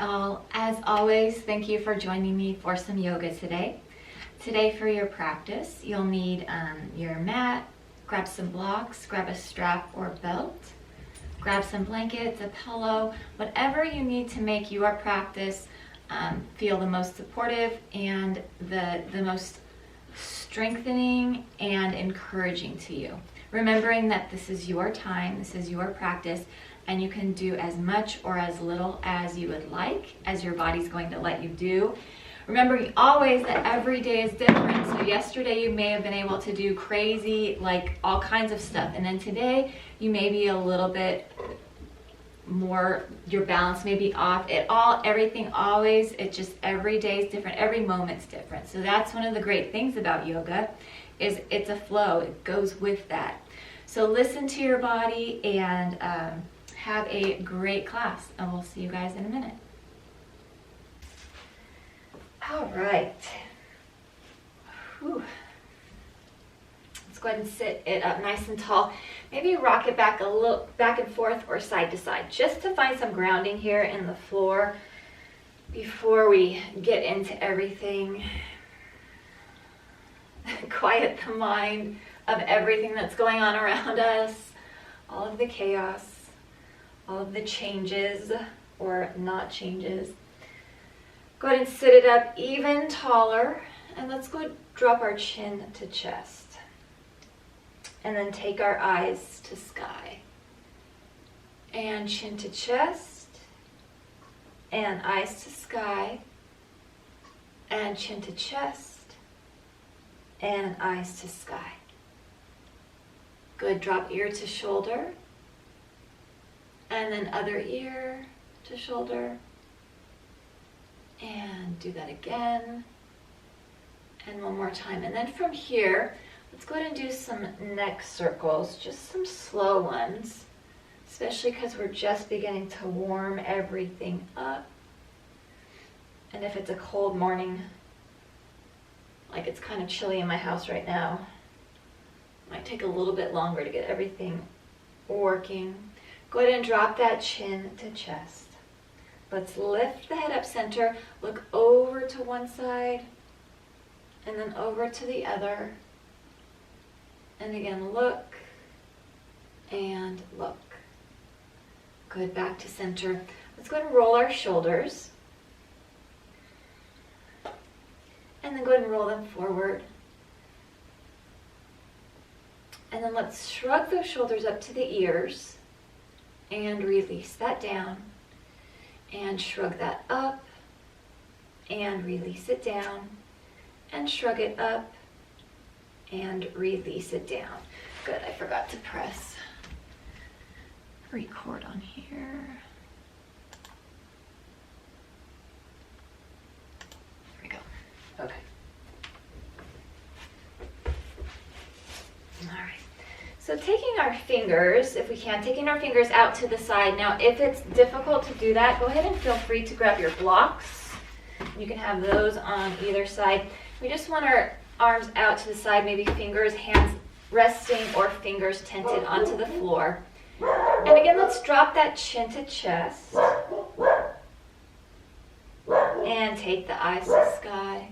all, as always, thank you for joining me for some yoga today. Today for your practice, you'll need your mat, grab some blocks, grab a strap or belt, grab some blankets, a pillow, whatever you need to make your practice feel the most supportive and the most strengthening and encouraging to you. Remembering that this is your time, this is your practice, and you can do as much or as little as you would like, as your body's going to let you do. Remembering always that every day is different. So yesterday you may have been able to do crazy, like all kinds of stuff. And then today you may be a little bit more, your balance may be off. Everything always, it just every day is different. Every moment's different. So that's one of the great things about yoga, is it's a flow. It goes with that. So listen to your body and have a great class. And we'll see you guys in a minute. All right. Whew. Let's go ahead and sit it up nice and tall. Maybe rock it back a little, back and forth or side to side, just to find some grounding here in the floor before we get into everything. Quiet the mind of everything that's going on around us, all of the chaos, all of the changes or not changes. Go ahead and sit it up even taller, and let's go ahead and drop our chin to chest. And then take our eyes to sky. And chin to chest, and eyes to sky, and chin to chest, and eyes to sky. Good, drop ear to shoulder, and then other ear to shoulder. And do that again, and one more time. And then from here, let's go ahead and do some neck circles, just some slow ones, especially because we're just beginning to warm everything up. And if it's a cold morning, like it's kind of chilly in my house right now, it might take a little bit longer to get everything working. Go ahead and drop that chin to chest. Let's lift the head up center, look over to one side, and then over to the other. And again, look and look. Good, back to center. Let's go ahead and roll our shoulders. And then go ahead and roll them forward. And then let's shrug those shoulders up to the ears and release that down. And shrug that up, and release it down, and shrug it up, and release it down. Good, I forgot to press record on here. There we go. Okay. All right. So taking our fingers, if we can, taking our fingers out to the side. Now, if it's difficult to do that, go ahead and feel free to grab your blocks. You can have those on either side. We just want our arms out to the side, maybe fingers, hands resting, or fingers tented onto the floor. And again, let's drop that chin to chest. And take the eyes to sky.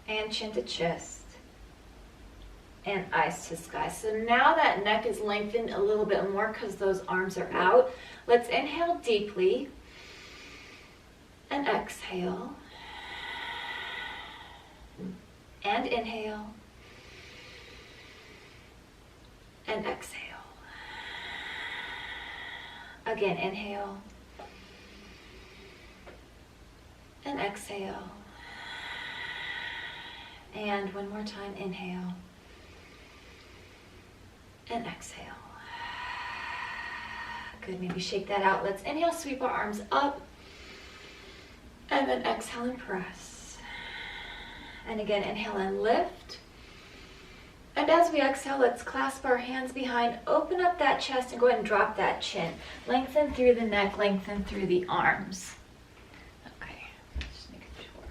And chin to chest. And eyes to sky. So now that neck is lengthened a little bit more because those arms are out. Let's inhale deeply and exhale. And inhale and exhale. Again, inhale and exhale. And one more time, inhale. And exhale. Good, maybe shake that out. Let's inhale, sweep our arms up. And then exhale and press. And again, inhale and lift. And as we exhale, let's clasp our hands behind, open up that chest, and go ahead and drop that chin. Lengthen through the neck, lengthen through the arms. Okay, just making sure.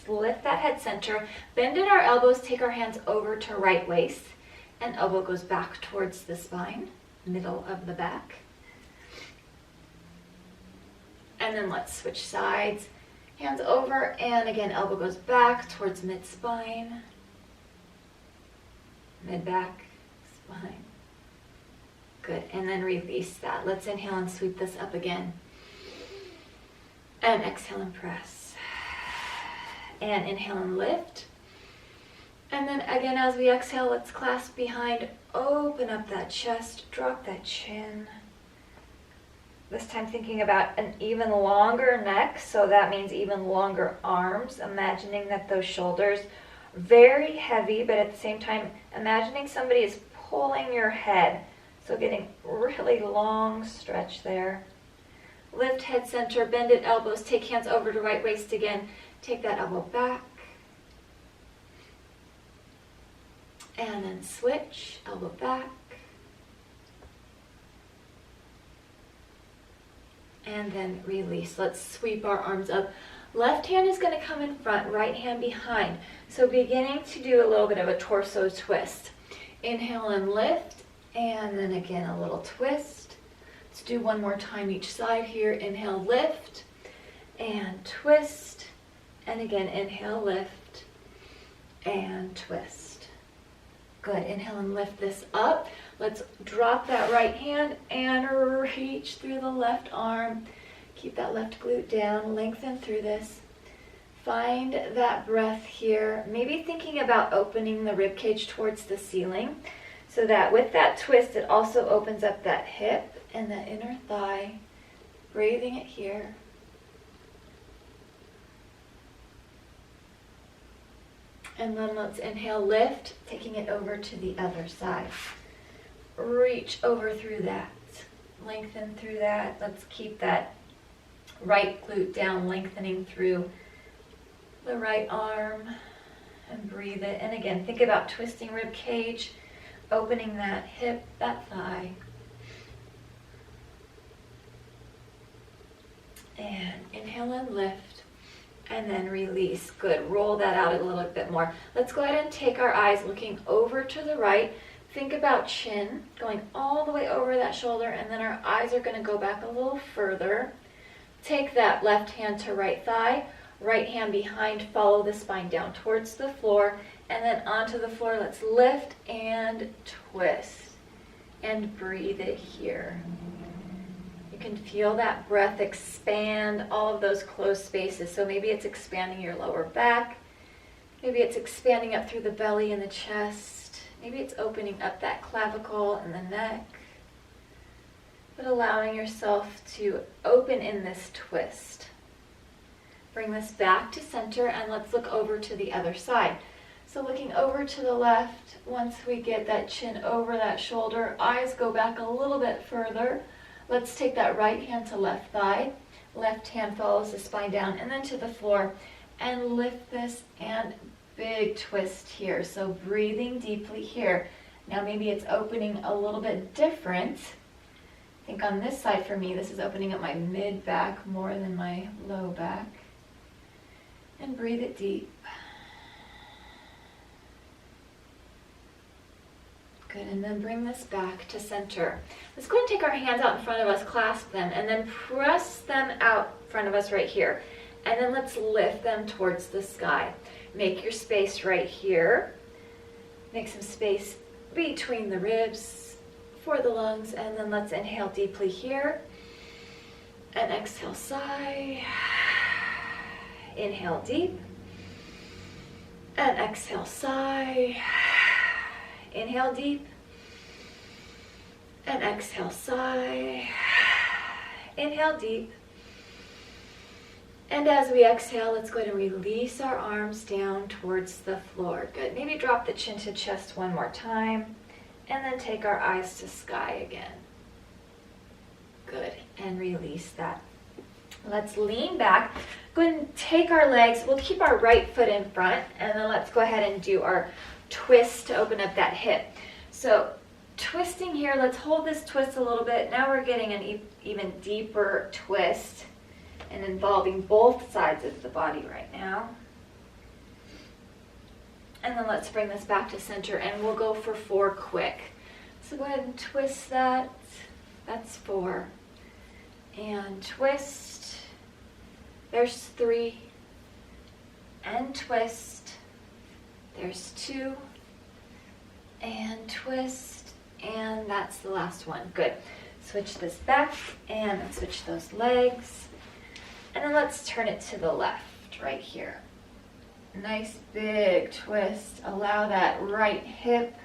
Lift that head center, bend at our elbows, take our hands over to right waist, and elbow goes back towards the spine, middle of the back. And then let's switch sides. Hands over, and again, elbow goes back towards mid-spine, mid-back, spine. Good, and then release that. Let's inhale and sweep this up again. And exhale and press. And inhale and lift. And then again, as we exhale, let's clasp behind, open up that chest, drop that chin. This time thinking about an even longer neck, so that means even longer arms, imagining that those shoulders are very heavy, but at the same time, imagining somebody is pulling your head, so getting really long stretch there. Lift head center, bend at elbows, take hands over to right waist again, take that elbow back, and then switch, elbow back, and then release. Let's sweep our arms up. Left hand is going to come in front, right hand behind. So beginning to do a little bit of a torso twist. Inhale and lift, and then again a little twist. Let's do one more time each side here. Inhale, lift, and twist. And again, inhale, lift, and twist. Good. Inhale and lift this up. Let's drop that right hand and reach through the left arm. Keep that left glute down. Lengthen through this. Find that breath here. Maybe thinking about opening the rib cage towards the ceiling, so that with that twist, it also opens up that hip and the inner thigh. Breathing it here. And then let's inhale, lift, taking it over to the other side. Reach over through that. Lengthen through that. Let's keep that right glute down, lengthening through the right arm. And breathe it. And again, think about twisting rib cage, opening that hip, that thigh. And inhale and lift. And then release. Good. Roll that out a little bit more. Let's go ahead and take our eyes looking over to the right. Think about chin going all the way over that shoulder, and then our eyes are going to go back a little further. Take that left hand to right thigh, right hand behind, follow the spine down towards the floor, and then onto the floor. Let's lift and twist and breathe it here. You can feel that breath expand all of those closed spaces. So maybe it's expanding your lower back. Maybe it's expanding up through the belly and the chest. Maybe it's opening up that clavicle and the neck. But allowing yourself to open in this twist. Bring this back to center, and let's look over to the other side. So looking over to the left, once we get that chin over that shoulder, eyes go back a little bit further. Let's take that right hand to left thigh. Left hand follows the spine down, and then to the floor. And lift this, and big twist here. So breathing deeply here. Now maybe it's opening a little bit different. I think on this side for me, this is opening up my mid-back more than my low back. And breathe it deep. Good, and then bring this back to center. Let's go ahead and take our hands out in front of us, clasp them, and then press them out in front of us right here. And then let's lift them towards the sky. Make your space right here. Make some space between the ribs for the lungs, and then let's inhale deeply here. And exhale, sigh. Inhale deep. And exhale, sigh. Inhale deep, and exhale, sigh. Inhale deep, and as we exhale, let's go ahead and release our arms down towards the floor. Good. Maybe drop the chin to chest one more time, and then take our eyes to sky again. Good, and release that. Let's lean back. Go ahead and take our legs. We'll keep our right foot in front, and then let's go ahead and do our twist to open up that hip. So twisting here, let's hold this twist a little bit. Now we're getting an even deeper twist and involving both sides of the body right now. And then let's bring this back to center, and we'll go for 4 quick. So go ahead and twist that. That's 4. And twist. There's 3. And twist. There's 2. And twist. And that's the last one. Good. Switch this back and then switch those legs. And then let's turn it to the left right here. Nice big twist. Allow that right hip,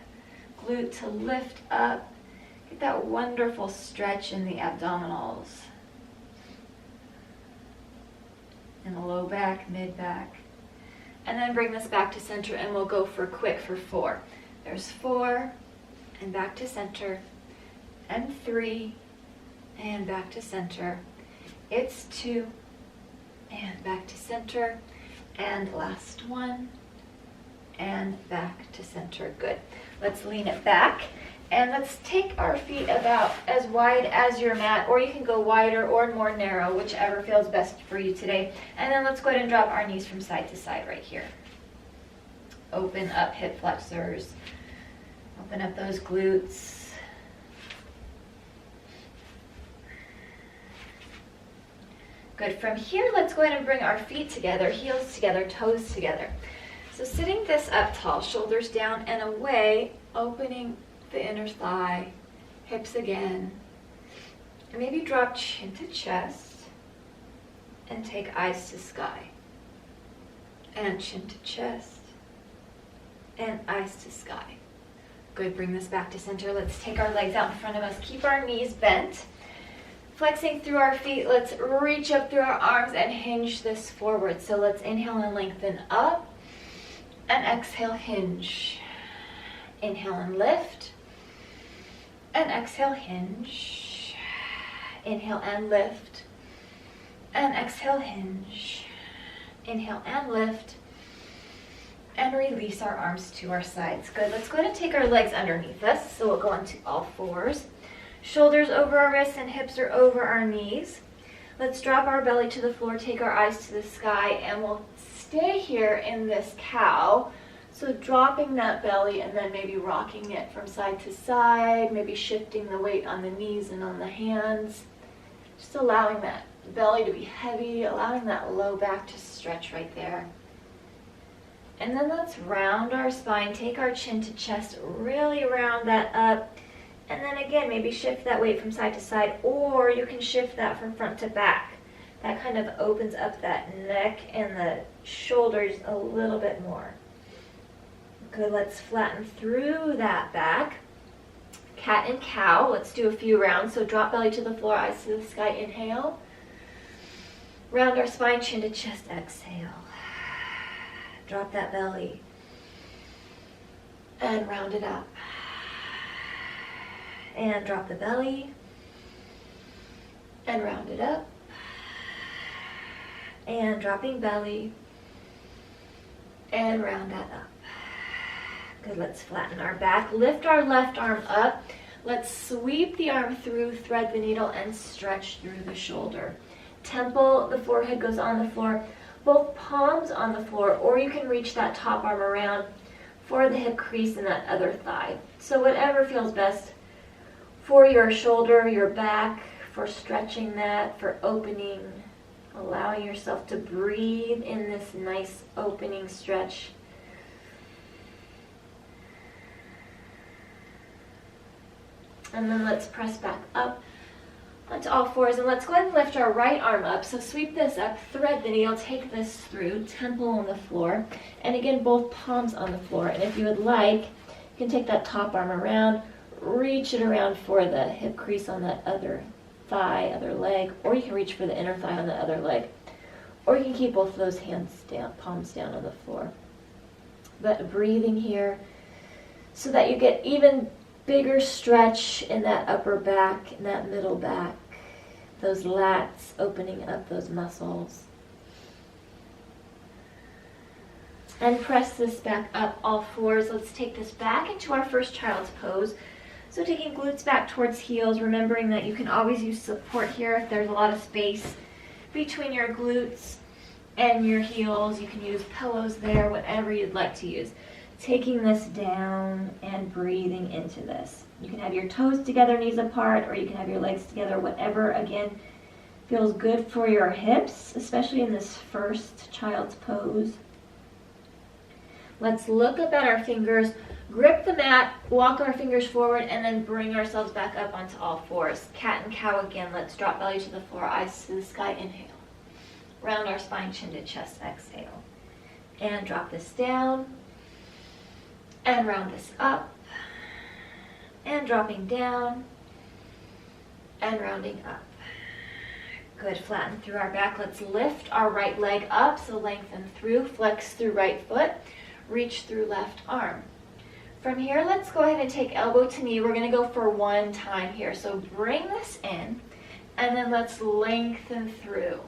glute to lift up. Get that wonderful stretch in the abdominals. And the low back, mid back. And then bring this back to center, and we'll go for quick for 4. There's 4, and back to center, and 3, and back to center. It's 2, and back to center, and last one, and back to center. Good. Let's lean it back, and let's take our feet about as wide as your mat, or you can go wider or more narrow, whichever feels best for you today. And then let's go ahead and drop our knees from side to side right here. Open up hip flexors. Open up those glutes. Good. From here, let's go ahead and bring our feet together, heels together, toes together. So sitting this up tall, shoulders down and away, opening the inner thigh, hips again. And maybe drop chin to chest and take eyes to sky. And chin to chest and eyes to sky. Good. Bring this back to center. Let's take our legs out in front of us. Keep our knees bent. Flexing through our feet, let's reach up through our arms and hinge this forward. So let's inhale and lengthen up, and exhale, hinge. Inhale and lift, and exhale, hinge. Inhale and lift, and exhale, hinge. Inhale and lift, and release our arms to our sides. Good. Let's go ahead and take our legs underneath us. So we'll go onto all 4s. Shoulders over our wrists and hips are over our knees. Let's drop our belly to the floor, take our eyes to the sky, and we'll stay here in this cow. So dropping that belly and then maybe rocking it from side to side, maybe shifting the weight on the knees and on the hands. Just allowing that belly to be heavy, allowing that low back to stretch right there. And then let's round our spine, take our chin to chest, really round that up. And then again, maybe shift that weight from side to side, or you can shift that from front to back. That kind of opens up that neck and the shoulders a little bit more. Good, let's flatten through that back. Cat and cow, let's do a few rounds. So drop belly to the floor, eyes to the sky, inhale. Round our spine, chin to chest, exhale. Drop that belly. And round it up. And drop the belly, and round it up, and dropping belly, and round that up. Good, let's flatten our back, lift our left arm up, let's sweep the arm through, thread the needle, and stretch through the shoulder. Temple, the forehead goes on the floor, both palms on the floor, or you can reach that top arm around for the hip crease and that other thigh. So whatever feels best for your shoulder, your back, for stretching that, for opening, allowing yourself to breathe in this nice opening stretch. And then let's press back up onto all 4s, and let's go ahead and lift our right arm up. So sweep this up, thread the needle, take this through, temple on the floor, and again, both palms on the floor. And if you would like, you can take that top arm around, reach it around for the hip crease on that other thigh, other leg, or you can reach for the inner thigh on the other leg. Or you can keep both of those hands down, palms down on the floor. But breathing here so that you get even bigger stretch in that upper back, in that middle back, those lats opening up those muscles. And press this back up, all 4s. Let's take this back into our first child's pose. So taking glutes back towards heels, remembering that you can always use support here if there's a lot of space between your glutes and your heels. You can use pillows there, whatever you'd like to use. taking this down and breathing into this. You can have your toes together, knees apart, or you can have your legs together, whatever, again, feels good for your hips, especially in this first child's pose. Let's look up at our fingers, grip the mat, walk our fingers forward, and then bring ourselves back up onto all fours. Cat and cow again. Let's drop belly to the floor, eyes to the sky, inhale. Round our spine, chin to chest, exhale. And drop this down. And round this up. And dropping down. And rounding up. Good, flatten through our back. Let's lift our right leg up, so lengthen through, flex through right foot, reach through left arm. From here, let's go ahead and take elbow to knee. We're gonna go for one time here. So bring this in, and then let's lengthen through.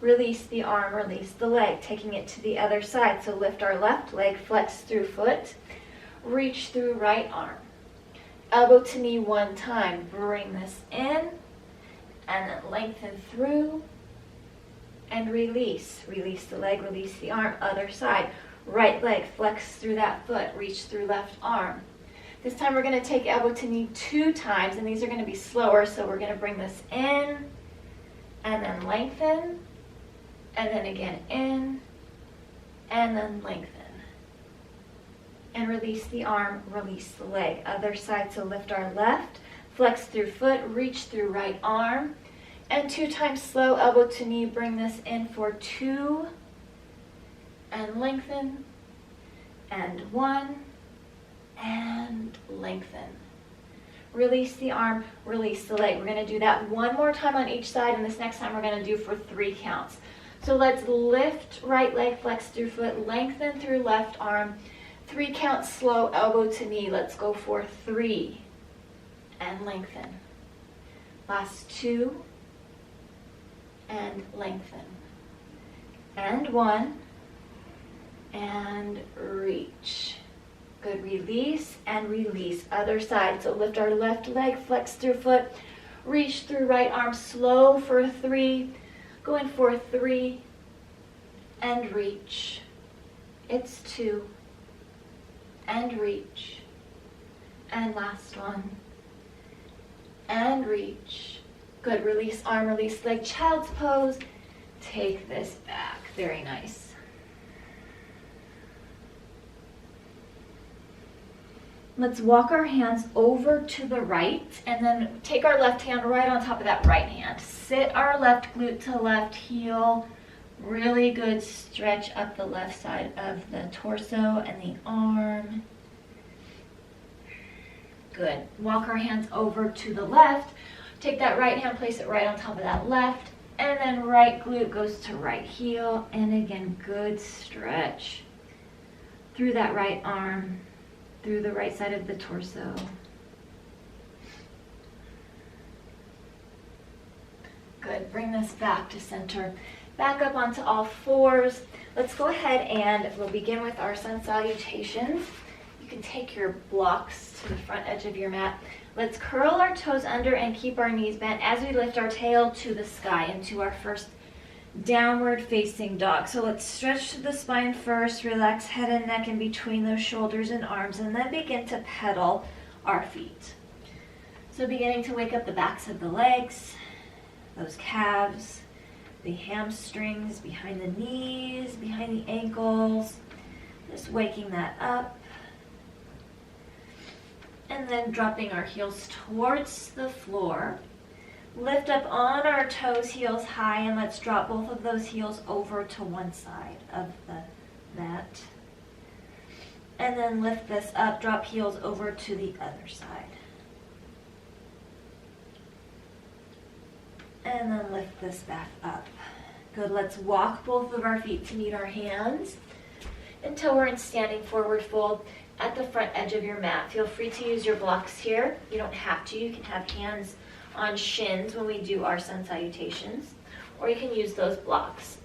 Release the arm, release the leg, taking it to the other side. So lift our left leg, flex through foot, reach through right arm. Elbow to knee one time. Bring this in, and then lengthen through, and release. Release the leg, release the arm, other side. Right leg, flex through that foot, reach through left arm. This time we're going to take elbow to knee 2 times, and these are going to be slower, so we're going to bring this in, and then lengthen, and then again in, and then lengthen. And release the arm, release the leg. Other side, so lift our left, flex through foot, reach through right arm, and 2 times slow, elbow to knee, bring this in for 2, and lengthen, and 1, and lengthen. Release the arm, release the leg. We're going to do that one more time on each side, and this next time we're going to do for 3 counts. So let's lift right leg, flex through foot, lengthen through left arm, 3 counts slow, elbow to knee. Let's go for 3, and lengthen. Last 2, and lengthen. And 1, and reach. Good, release and release. Other side, so lift our left leg, flex through foot, reach through right arm, slow for 3, going for 3, and reach. It's 2, and reach. And last one, and reach. Good, release arm, release leg, child's pose. Take this back, very nice. Let's walk our hands over to the right, and then take our left hand right on top of that right hand. Sit our left glute to left heel. Really good stretch up the left side of the torso and the arm. Good. Walk our hands over to the left. Take that right hand, place it right on top of that left, and then right glute goes to right heel. And again, good stretch through that right arm, through the right side of the torso. Good, bring this back to center. Back up onto all fours. Let's go ahead and we'll begin with our sun salutations. You can take your blocks to the front edge of your mat. Let's curl our toes under and keep our knees bent as we lift our tail to the sky into our first downward facing dog. So let's stretch to the spine first, relax head and neck in between those shoulders and arms, and then begin to pedal our feet. So beginning to wake up the backs of the legs, those calves, the hamstrings, behind the knees, behind the ankles, just waking that up. And then dropping our heels towards the floor. Lift up on our toes, heels high, and let's drop both of those heels over to one side of the mat. And then lift this up, drop heels over to the other side. And then lift this back up. Good, let's walk both of our feet to meet our hands until we're in standing forward fold at the front edge of your mat. Feel free to use your blocks here. You don't have to. You can have hands on shins when we do our sun salutations, or you can use those blocks.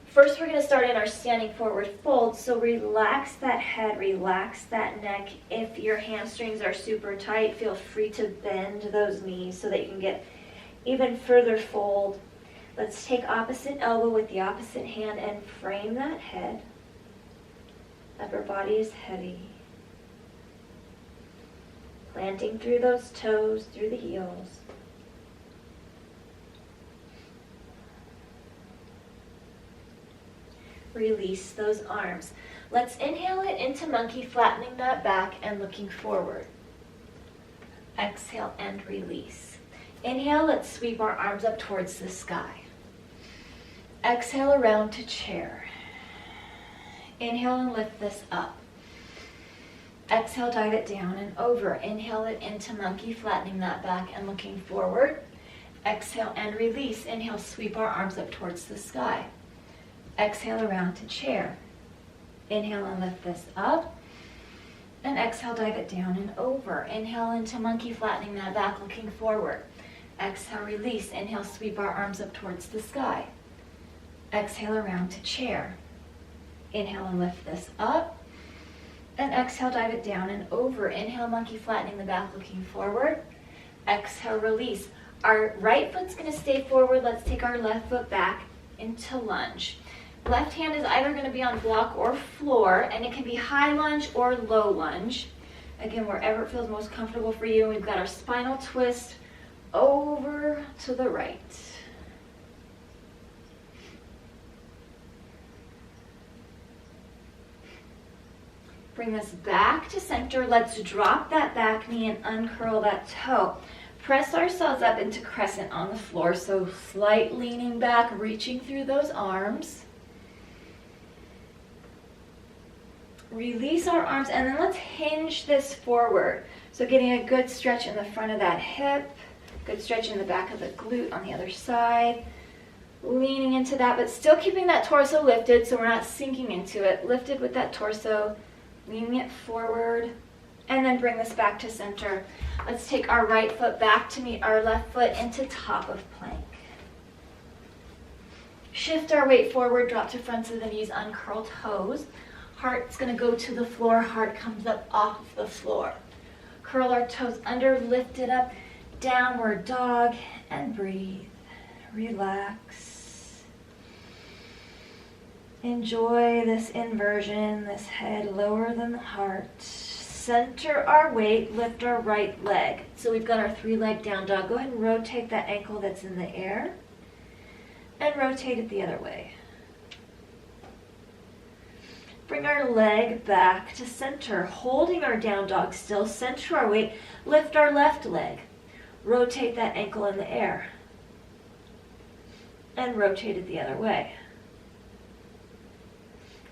First, we're going to start in our standing forward fold, so relax that head, relax that neck. If your hamstrings are super tight, feel free to bend those knees so that you can get even further fold. Let's take opposite elbow with the opposite hand and frame that head. Upper body is heavy. Planting through those toes, through the heels. Release those arms. Let's inhale it into monkey, flattening that back and looking forward. Exhale and release. Inhale, let's sweep our arms up towards the sky. Exhale around to chair. Inhale and lift this up. Exhale, dive it down and over. Inhale it into monkey, flattening that back and looking forward. Exhale and release. Inhale, sweep our arms up towards the sky. Exhale around to chair. Inhale and lift this up. And exhale, dive it down and over. Inhale into monkey, flattening that back, looking forward. Exhale, release. Inhale, sweep our arms up towards the sky. Exhale around to chair. Inhale and lift this up. And exhale, dive it down and over. Inhale, monkey, flattening the back, looking forward. Exhale, release. Our right foot's going to stay forward. Let's take our left foot back into lunge. Left hand is either going to be on block or floor, and it can be high lunge or low lunge. Again, wherever it feels most comfortable for you. We've got our spinal twist over to the right. Bring this back to center. Let's drop that back knee and uncurl that toe. Press ourselves up into crescent on the floor, so slight leaning back, reaching through those arms. Release our arms, and then let's hinge this forward. So getting a good stretch in the front of that hip, good stretch in the back of the glute on the other side. Leaning into that, but still keeping that torso lifted so we're not sinking into it. Lifted with that torso, leaning it forward, and then bring this back to center. Let's take our right foot back to meet our left foot into top of plank. Shift our weight forward, drop to fronts of the knees, uncurl toes. Heart's going to go to the floor, heart comes up off the floor. Curl our toes under, lift it up, downward dog, and breathe. Relax. Enjoy this inversion, this head lower than the heart. Center our weight, lift our right leg. So we've got our 3-leg down dog. Go ahead and rotate that ankle that's in the air and rotate it the other way. Bring our leg back to center, holding our down dog still. Center our weight, lift our left leg. Rotate that ankle in the air and rotate it the other way.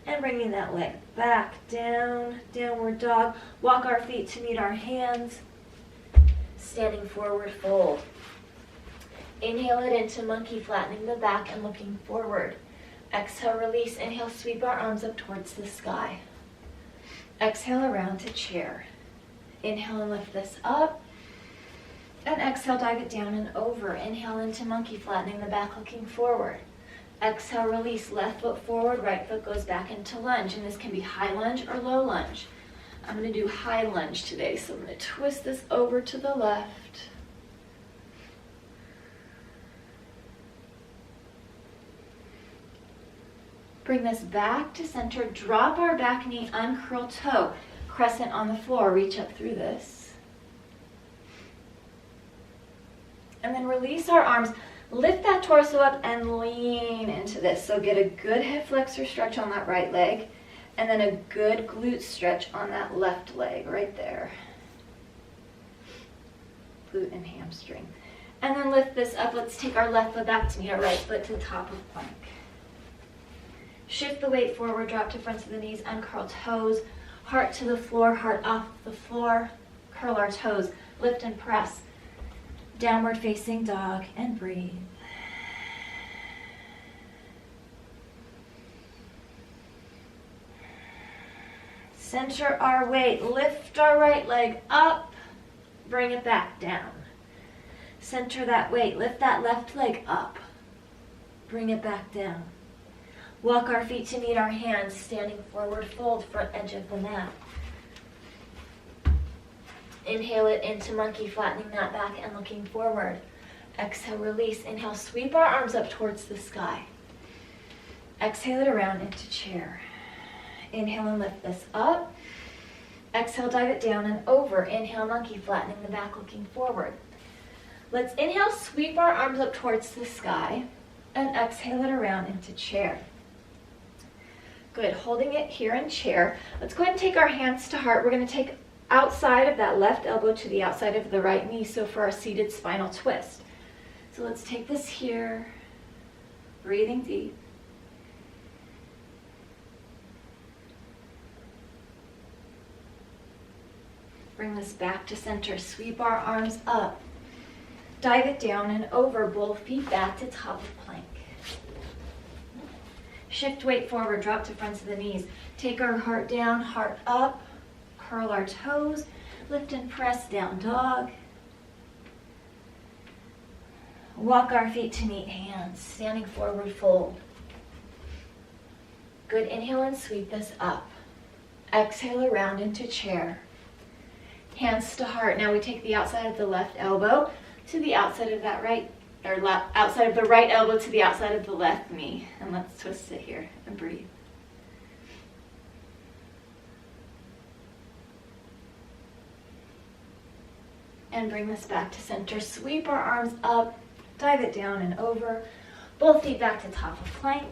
And bringing that leg back down, downward dog. Walk our feet to meet our hands. Standing forward fold. Inhale it into monkey, flattening the back and looking forward. Exhale, release. Inhale, sweep our arms up towards the sky. Exhale, around to chair. Inhale and lift this up. And exhale, dive it down and over. Inhale into monkey, flattening the back, looking forward. Exhale, release. Left foot forward, right foot goes back into lunge. And this can be high lunge or low lunge. I'm going to do high lunge today, so I'm going to twist this over to the left. Bring this back to center, drop our back knee, uncurl toe, crescent on the floor, reach up through this. And then release our arms, lift that torso up and lean into this. So get a good hip flexor stretch on that right leg, and then a good glute stretch on that left leg, right there. Glute and hamstring. And then lift this up, let's take our left foot back to meet our right foot to the top of plank. Shift the weight forward, drop to fronts of the knees, uncurl toes, heart to the floor, heart off the floor, curl our toes, lift and press, downward facing dog, and breathe. Center our weight, lift our right leg up, bring it back down. Center that weight, lift that left leg up, bring it back down. Walk our feet to meet our hands, standing forward fold, front edge of the mat. Inhale it into monkey, flattening that back and looking forward. Exhale, release. Inhale, sweep our arms up towards the sky. Exhale it around into chair. Inhale and lift this up. Exhale, dive it down and over. Inhale, monkey, flattening the back, looking forward. Let's inhale, sweep our arms up towards the sky, and exhale it around into chair. Good, holding it here in chair. Let's go ahead and take our hands to heart. We're going to take outside of that left elbow to the outside of the right knee, so for our seated spinal twist. So let's take this here, breathing deep. Bring this back to center, sweep our arms up. Dive it down and over, both feet back to top of plank. Shift weight forward, drop to fronts of the knees. Take our heart down, heart up, curl our toes, lift and press, down dog. Walk our feet to meet hands, standing forward, fold. Good, inhale and sweep this up. Exhale around into chair. Hands to heart. Now we take the outside of the left elbow to the outside of that right, outside of the right elbow to the outside of the left knee. And let's twist it here and breathe. And bring this back to center. Sweep our arms up, dive it down and over. Both feet back to top of plank.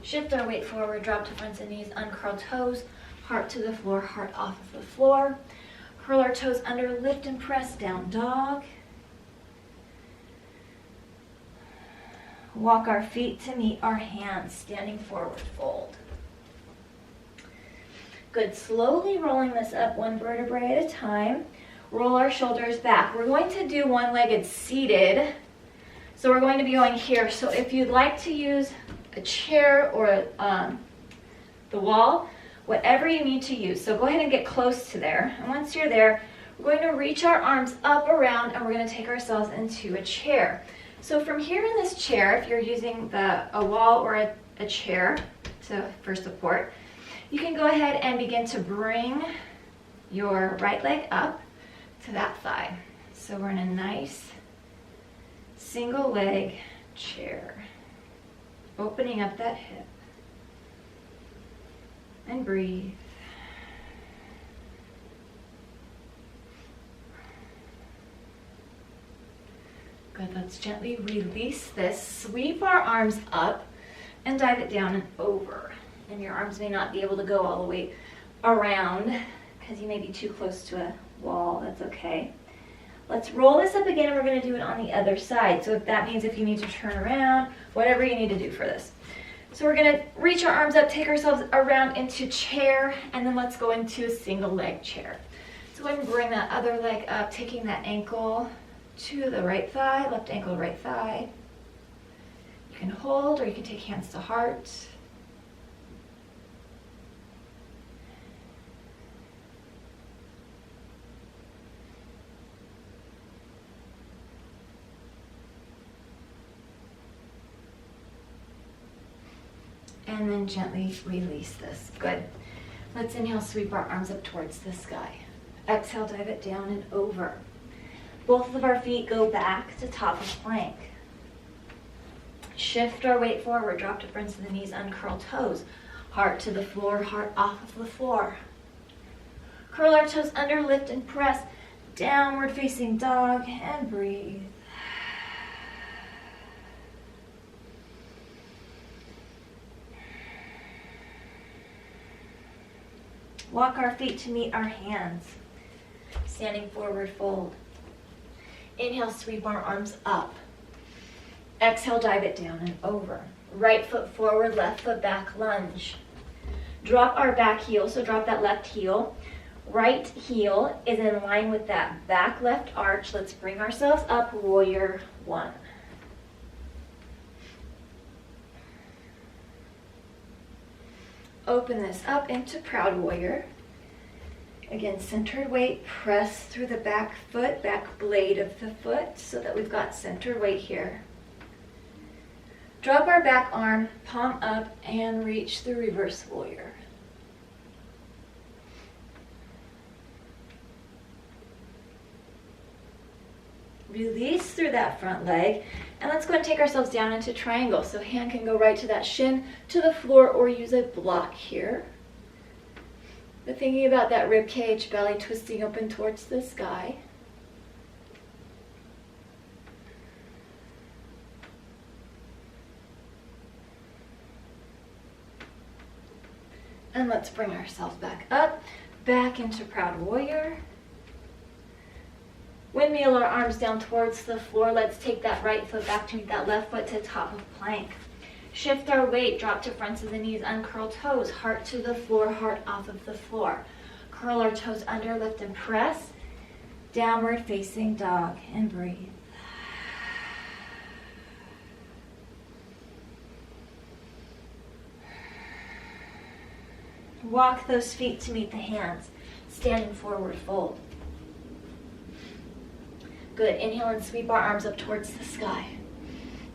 Shift our weight forward, drop to fronts and knees, uncurl toes, heart to the floor, heart off of the floor. Curl our toes under, lift and press, down dog. Walk our feet to meet our hands, standing forward, fold. Good, slowly rolling this up one vertebrae at a time. Roll our shoulders back. We're going to do one-legged seated. So we're going to be going here. So if you'd like to use a chair or the wall, whatever you need to use. So go ahead and get close to there. And once you're there, we're going to reach our arms up around and we're going to take ourselves into a chair. So from here in this chair, if you're using a wall or a chair for support, you can go ahead and begin to bring your right leg up to that thigh. So we're in a nice single leg chair, opening up that hip. And breathe. Good, let's gently release this. Sweep our arms up and dive it down and over. And your arms may not be able to go all the way around because you may be too close to a wall. That's okay. Let's roll this up again and we're going to do it on the other side. So if that means if you need to turn around, whatever you need to do for this. So we're going to reach our arms up, take ourselves around into chair, and then let's go into a single leg chair. So go ahead and bring that other leg up, taking that ankle to the right thigh, left ankle, right thigh. You can hold or you can take hands to heart. And then gently release this. Good. Let's inhale, sweep our arms up towards the sky. Exhale, dive it down and over. Both of our feet go back to top of plank. Shift our weight forward, drop to fronts of the knees, uncurl toes. Heart to the floor, heart off of the floor. Curl our toes under, lift and press. Downward facing dog and breathe. Walk our feet to meet our hands. Standing forward, fold. Inhale, sweep our arms up. Exhale, dive it down and over. Right foot forward, left foot back, lunge. Drop our back heel, so drop that left heel. Right heel is in line with that back left arch. Let's bring ourselves up, warrior one. Open this up into proud warrior. Again, centered weight, press through the back foot, back blade of the foot so that we've got centered weight here. Drop our back arm, palm up, and reach the reverse warrior. Release through that front leg. And let's go and take ourselves down into triangle. So hand can go right to that shin, to the floor, or use a block here. But thinking about that rib cage, belly twisting open towards the sky. And let's bring ourselves back up, back into Proud Warrior. Windmill our arms down towards the floor. Let's take that right foot back to meet that left foot to top of plank. Shift our weight, drop to fronts of the knees, uncurl toes, heart to the floor, heart off of the floor. Curl our toes under, lift and press. Downward facing dog, and breathe. Walk those feet to meet the hands. Standing forward fold. Good. Inhale and sweep our arms up towards the sky.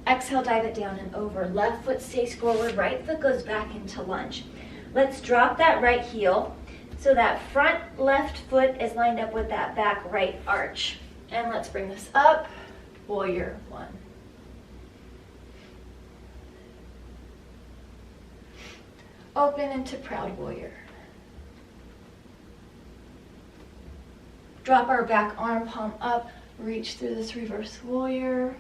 Exhale, dive it down and over. Left foot stays forward, right foot goes back into lunge. Let's drop that right heel so that front left foot is lined up with that back right arch. And let's bring this up. Warrior one. Open into Proud Warrior. Drop our back arm, palm up, reach through this reverse warrior.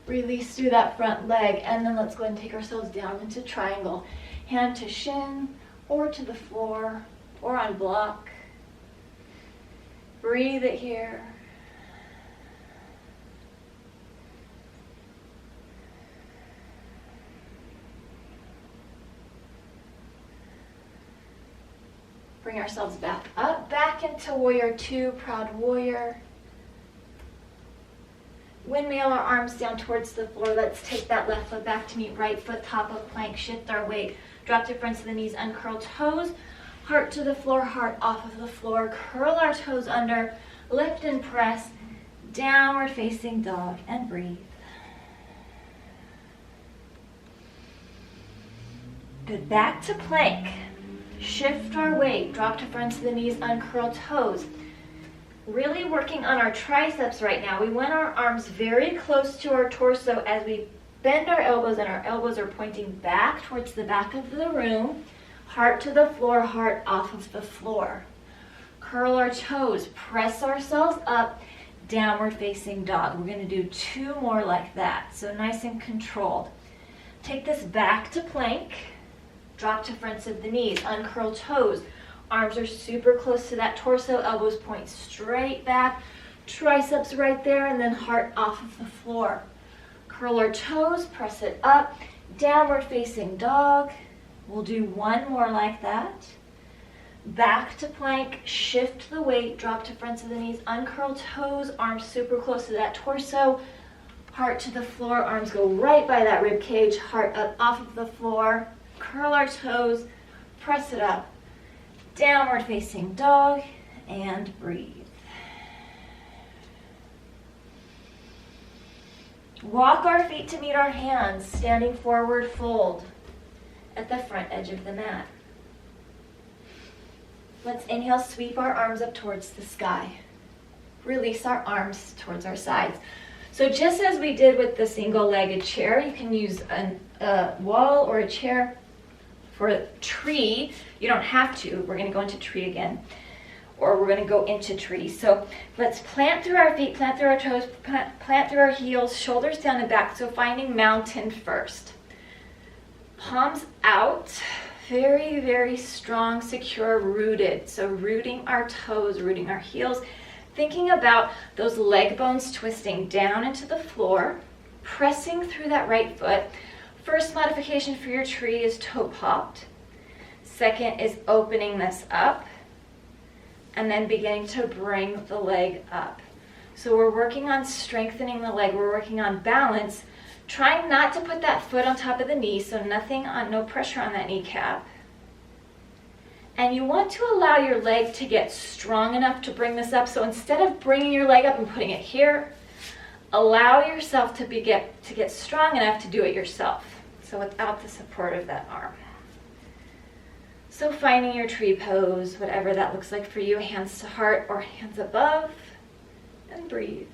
Release through that front leg, and then let's go ahead and take ourselves down into triangle. Hand to shin, or to the floor, or on block. Breathe it here. Bring ourselves back up, back into Warrior Two, Proud Warrior. Windmill our arms down towards the floor. Let's take that left foot back to meet right foot, top of plank. Shift our weight. Drop to fronts of the knees, uncurl toes. Heart to the floor, heart off of the floor. Curl our toes under, lift and press. Downward facing dog, and breathe. Good. Back to plank. Shift our weight, drop to fronts of the knees, uncurl toes. Really working on our triceps right now. We want our arms very close to our torso as we bend our elbows, and our elbows are pointing back towards the back of the room. Heart to the floor, heart off of the floor. Curl our toes, press ourselves up, downward facing dog. We're going to do 2 more like that, so nice and controlled. Take this back to plank. Drop to fronts of the knees, uncurl toes. Arms are super close to that torso, elbows point straight back, triceps right there, and then heart off of the floor. Curl our toes, press it up, downward facing dog. We'll do 1 more like that. Back to plank, shift the weight, drop to fronts of the knees, uncurl toes, arms super close to that torso, heart to the floor, arms go right by that rib cage, heart up off of the floor. Curl our toes, press it up, downward facing dog, and breathe. Walk our feet to meet our hands, standing forward fold at the front edge of the mat. Let's inhale, sweep our arms up towards the sky. Release our arms towards our sides. So just as we did with the single-legged chair, you can use a wall or a chair. For a tree, you don't have to. We're going to go into tree again, or we're going to go into tree. So let's plant through our feet, plant through our toes, plant through our heels, shoulders down and back. So finding mountain first. Palms out, very, very strong, secure, rooted. So rooting our toes, rooting our heels, thinking about those leg bones twisting down into the floor, pressing through that right foot. First modification for your tree is toe popped. Second is opening this up and then beginning to bring the leg up. So we're working on strengthening the leg. We're working on balance, trying not to put that foot on top of the knee, so no pressure on that kneecap. And you want to allow your leg to get strong enough to bring this up. So instead of bringing your leg up and putting it here, allow yourself to get strong enough to do it yourself. So without the support of that arm. So finding your tree pose, whatever that looks like for you, hands to heart or hands above, and breathe.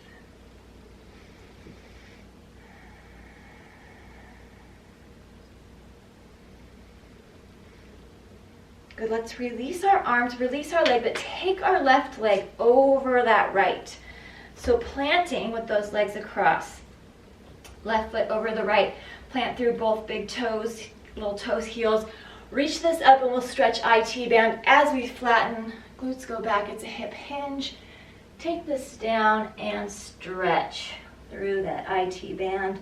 Good, let's release our arms, release our leg, but take our left leg over that right. So planting with those legs across. Left foot over the right. Plant through both big toes, little toes, heels. Reach this up and we'll stretch IT band as we flatten. Glutes go back, it's a hip hinge. Take this down and stretch through that IT band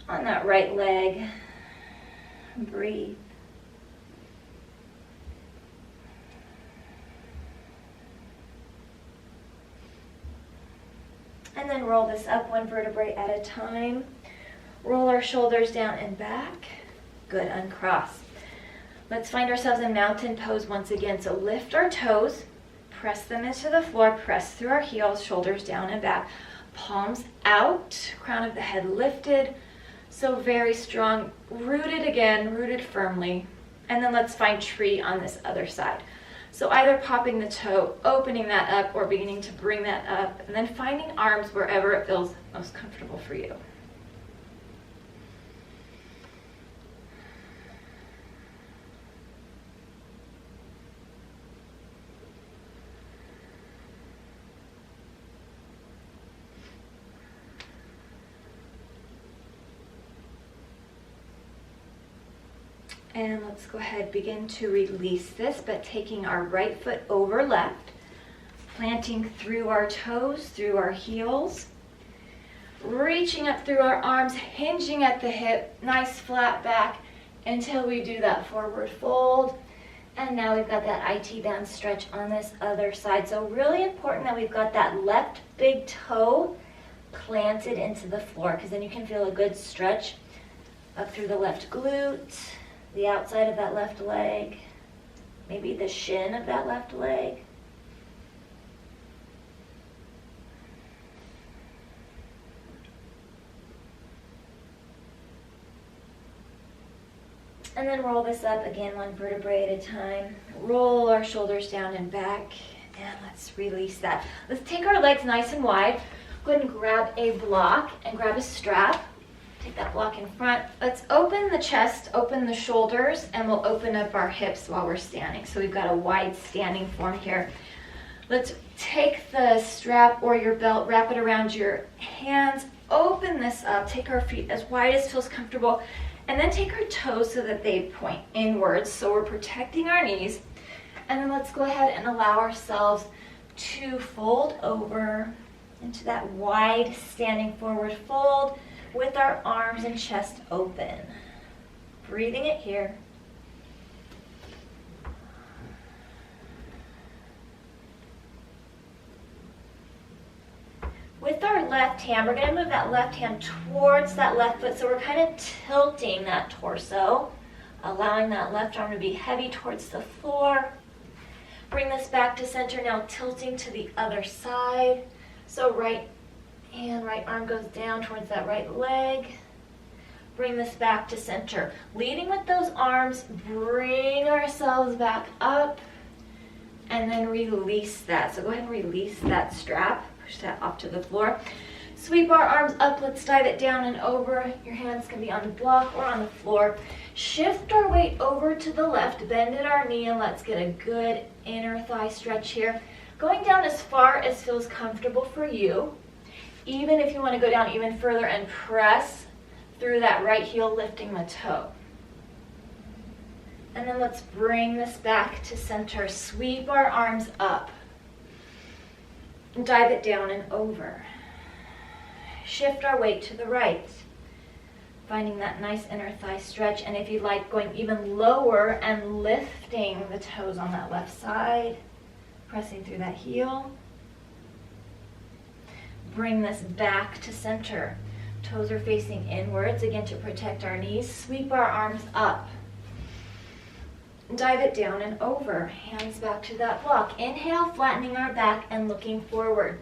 on that right leg. Breathe. And then roll this up one vertebrae at a time. Roll our shoulders down and back. Good, uncross. Let's find ourselves in mountain pose once again. So lift our toes, press them into the floor, press through our heels, shoulders down and back. Palms out, crown of the head lifted. So very strong, rooted again, rooted firmly. And then let's find tree on this other side. So either popping the toe, opening that up, or beginning to bring that up, and then finding arms wherever it feels most comfortable for you. And let's go ahead, begin to release this, but taking our right foot over left, planting through our toes, through our heels, reaching up through our arms, hinging at the hip, nice flat back until we do that forward fold. And now we've got that IT band stretch on this other side. So really important that we've got that left big toe planted into the floor, because then you can feel a good stretch up through the left glute, the outside of that left leg, maybe the shin of that left leg. And then roll this up again, one vertebrae at a time. Roll our shoulders down and back, and let's release that. Let's take our legs nice and wide. Go ahead and grab a block and grab a strap. Take that block in front. Let's open the chest, open the shoulders, and we'll open up our hips while we're standing. So we've got a wide standing form here. Let's take the strap or your belt, wrap it around your hands, open this up, take our feet as wide as feels comfortable, and then take our toes so that they point inwards. So we're protecting our knees. And then let's go ahead and allow ourselves to fold over into that wide standing forward fold, with our arms and chest open. Breathing it here. With our left hand, we're going to move that left hand towards that left foot. So we're kind of tilting that torso, allowing that left arm to be heavy towards the floor. Bring this back to center, now tilting to the other side. So right arm goes down towards that right leg. Bring this back to center. Leading with those arms, bring ourselves back up, and then release that. So go ahead and release that strap. Push that off to the floor. Sweep our arms up. Let's dive it down and over. Your hands can be on the block or on the floor. Shift our weight over to the left. Bend at our knee, and let's get a good inner thigh stretch here. Going down as far as feels comfortable for you. Even if you want to go down even further and press through that right heel, lifting the toe. And then let's bring this back to center. Sweep our arms up. Dive it down and over. Shift our weight to the right. Finding that nice inner thigh stretch. And if you like, going even lower and lifting the toes on that left side. Pressing through that heel. Bring this back to center. Toes are facing inwards, again to protect our knees. Sweep our arms up. Dive it down and over. Hands back to that block. Inhale, flattening our back and looking forward.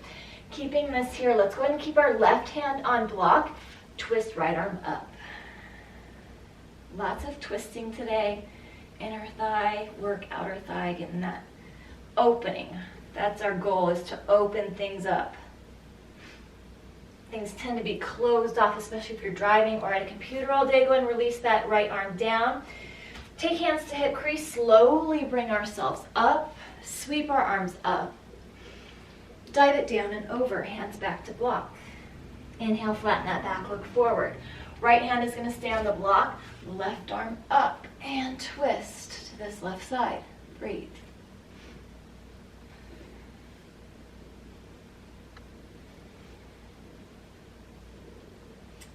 Keeping this here, let's go ahead and keep our left hand on block. Twist right arm up. Lots of twisting today. inner thigh, work outer thigh, getting that opening. That's our goal, is to open things up. Things tend to be closed off, especially if you're driving or at a computer all day. Go ahead and release that right arm down. Take hands to hip crease, slowly bring ourselves up, sweep our arms up. Dive it down and over, hands back to block. Inhale, flatten that back, look forward. Right hand is going to stay on the block, left arm up and twist to this left side. Breathe.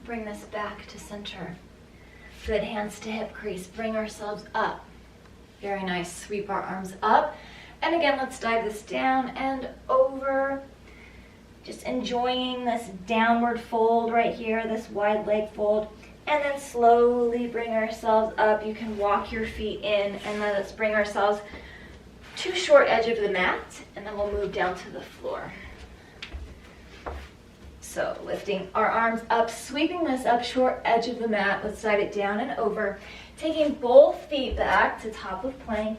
Bring this back to center. Good, hands to hip crease. Bring ourselves up. Very nice. Sweep our arms up. And again, let's dive this down and over. Just enjoying this downward fold right here, this wide leg fold. And then slowly bring ourselves up. You can walk your feet in, and then let's bring ourselves to short edge of the mat, and then we'll move down to the floor. So lifting our arms up, sweeping this up short edge of the mat. Let's dive it down and over. Taking both feet back to top of plank,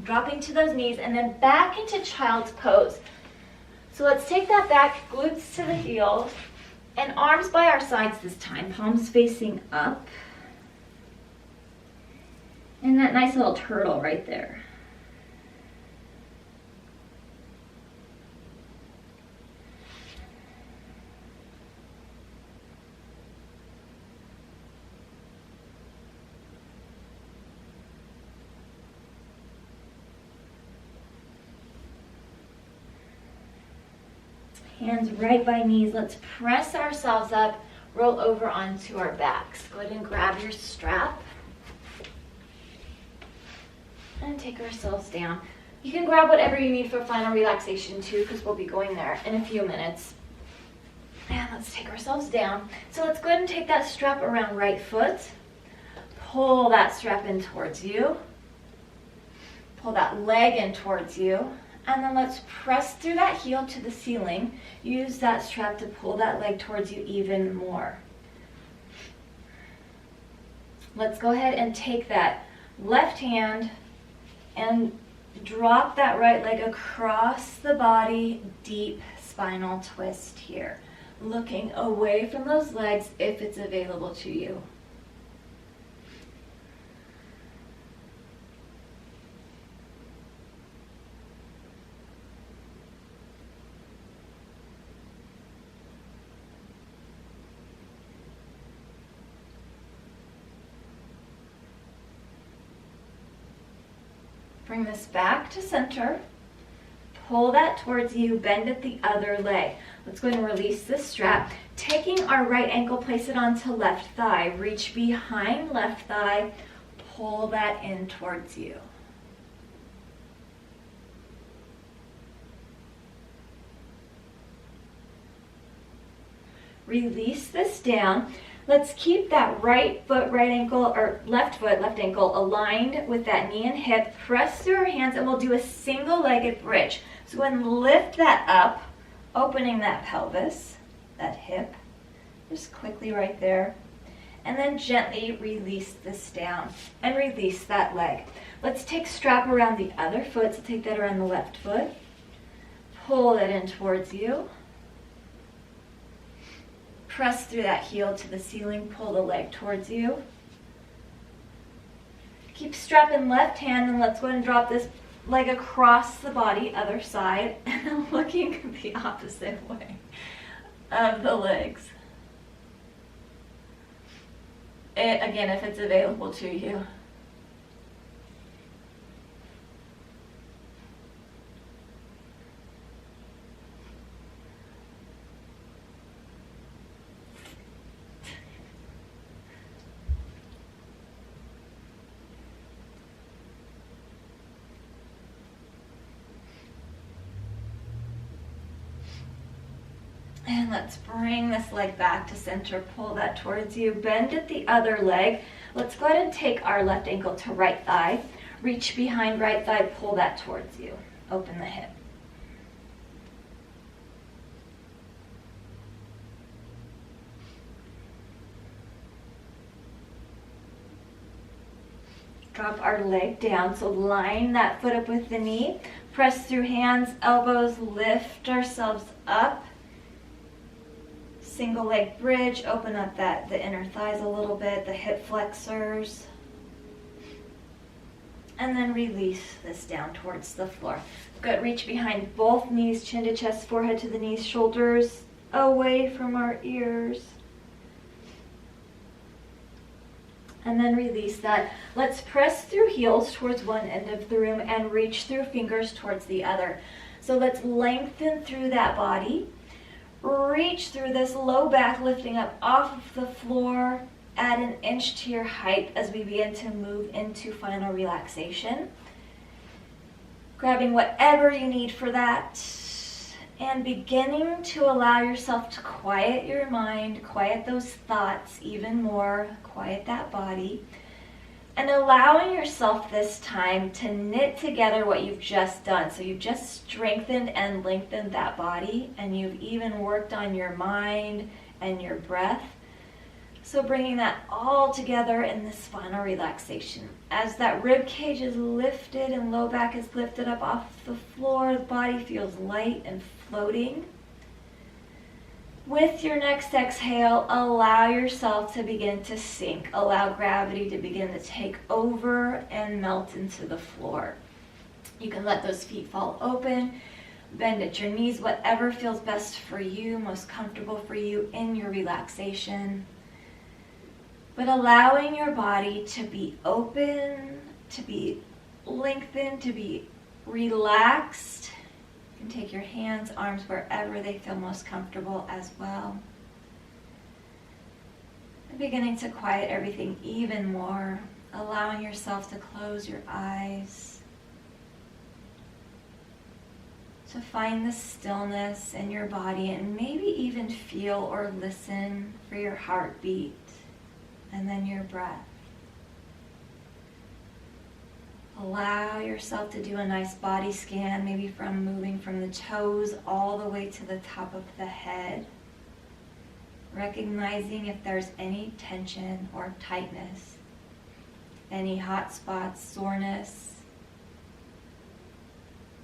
dropping to those knees, and then back into child's pose. So let's take that back, glutes to the heels, and arms by our sides this time, palms facing up. And that nice little turtle right there. Hands right by knees. Let's press ourselves up, roll over onto our backs. Go ahead and grab your strap and take ourselves down. You can grab whatever you need for final relaxation too, because we'll be going there in a few minutes. And let's take ourselves down. So let's go ahead and take that strap around right foot. Pull that strap in towards you. Pull that leg in towards you. And then let's press through that heel to the ceiling. Use that strap to pull that leg towards you even more. Let's go ahead and take that left hand and drop that right leg across the body, deep spinal twist here. Looking away from those legs if it's available to you. Bring this back to center. Pull that towards you, bend at the other leg. Let's go ahead and release this strap. Taking our right ankle, place it onto left thigh. Reach behind left thigh, pull that in towards you. Release this down. Let's keep that right foot, right ankle, or left foot, left ankle aligned with that knee and hip. Press through our hands and we'll do a single-legged bridge. So go ahead and lift that up, opening that pelvis, that hip, just quickly right there. And then gently release this down and release that leg. Let's take strap around the other foot, so take that around the left foot. Pull it in towards you. Press through that heel to the ceiling, pull the leg towards you. Keep strap in left hand, and let's go ahead and drop this leg across the body, other side, and then looking the opposite way of the legs. Again, if it's available to you. And let's bring this leg back to center, pull that towards you, bend at the other leg. Let's go ahead and take our left ankle to right thigh, reach behind right thigh, pull that towards you, open the hip. Drop our leg down, so line that foot up with the knee. Press through hands, elbows, lift ourselves up. Single leg bridge, open up the inner thighs a little bit, the hip flexors. And then release this down towards the floor. Good, reach behind both knees, chin to chest, forehead to the knees, shoulders away from our ears. And then release that. Let's press through heels towards one end of the room and reach through fingers towards the other. So let's lengthen through that body. Reach through this low back, lifting up off of the floor. Add an inch to your height as we begin to move into final relaxation. Grabbing whatever you need for that. And beginning to allow yourself to quiet your mind, quiet those thoughts even more, quiet that body. And allowing yourself this time to knit together what you've just done. So you've just strengthened and lengthened that body, and you've even worked on your mind and your breath. So bringing that all together in this final relaxation. As that rib cage is lifted and low back is lifted up off the floor, the body feels light and floating. With your next exhale, allow yourself to begin to sink. Allow gravity to begin to take over and melt into the floor. You can let those feet fall open, bend at your knees, whatever feels best for you, most comfortable for you in your relaxation. But allowing your body to be open, to be lengthened, to be relaxed. You can take your hands, arms, wherever they feel most comfortable as well. And beginning to quiet everything even more, allowing yourself to close your eyes. To find the stillness in your body and maybe even feel or listen for your heartbeat. And then your breath. Allow yourself to do a nice body scan, maybe from moving from the toes all the way to the top of the head. Recognizing if there's any tension or tightness, any hot spots, soreness,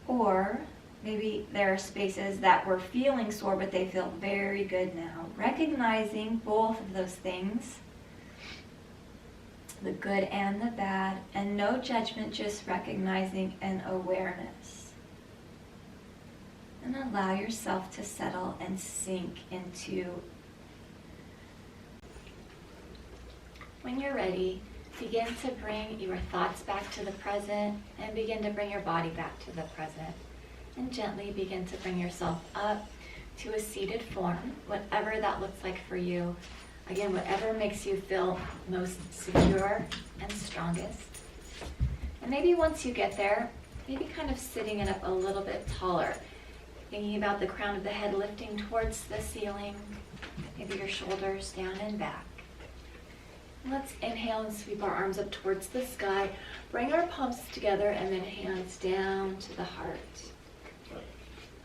or maybe there are spaces that were feeling sore but they feel very good now. Recognizing both of those things, the good and the bad, and no judgment, just recognizing and awareness. And allow yourself to settle and sink into. When you're ready, begin to bring your thoughts back to the present and begin to bring your body back to the present. And gently begin to bring yourself up to a seated form, whatever that looks like for you. Again, whatever makes you feel most secure and strongest. And maybe once you get there, maybe kind of sitting it up a little bit taller. Thinking about the crown of the head lifting towards the ceiling. Maybe your shoulders down and back. Let's inhale and sweep our arms up towards the sky. Bring our palms together and then hands down to the heart.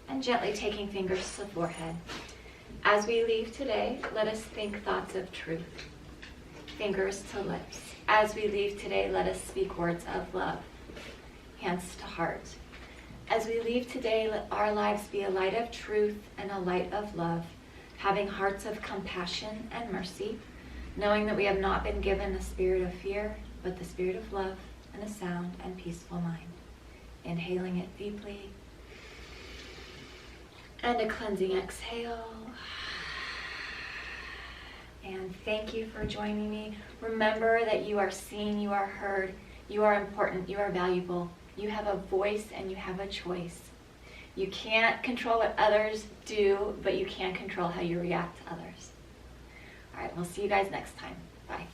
And gently taking fingers to the forehead. As we leave today, let us think thoughts of truth. Fingers to lips. As we leave today, let us speak words of love. Hands to heart. As we leave today, let our lives be a light of truth and a light of love, having hearts of compassion and mercy, knowing that we have not been given a spirit of fear, but the spirit of love and a sound and peaceful mind. Inhaling it deeply. And a cleansing exhale. And thank you for joining me. Remember that you are seen, you are heard, you are important, you are valuable. You have a voice and you have a choice. You can't control what others do, but you can control how you react to others. All right, we'll see you guys next time. Bye.